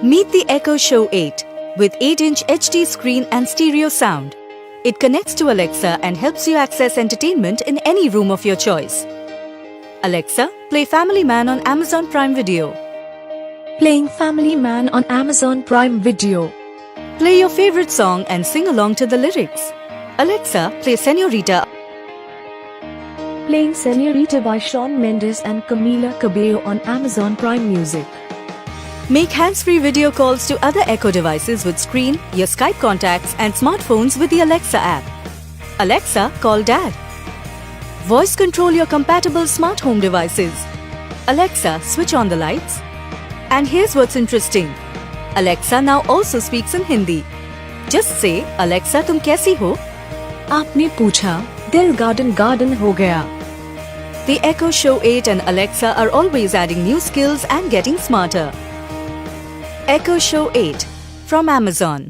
Meet the Echo Show 8 with 8-inch HD screen and stereo sound. It connects to Alexa and helps you access entertainment in any room of your choice. Alexa, play Family Man on Amazon Prime Video. Playing Family Man on Amazon Prime Video. Play your favorite song and sing along to the lyrics. Alexa, play Señorita. Playing Señorita by Shawn Mendes and Camila Cabello on Amazon Prime Music. Make hands-free video calls to other Echo devices with screen, your Skype contacts and smartphones with the Alexa app. Alexa, call Dad. Voice control your compatible smart home devices. Alexa, switch on the lights. And here's what's interesting. Alexa now also speaks in Hindi. Just say, Alexa, तुम कैसी हो? आपने पूछा, दिल garden हो गया. The Echo Show 8 and Alexa are always adding new skills and getting smarter. Echo Show 8 from Amazon.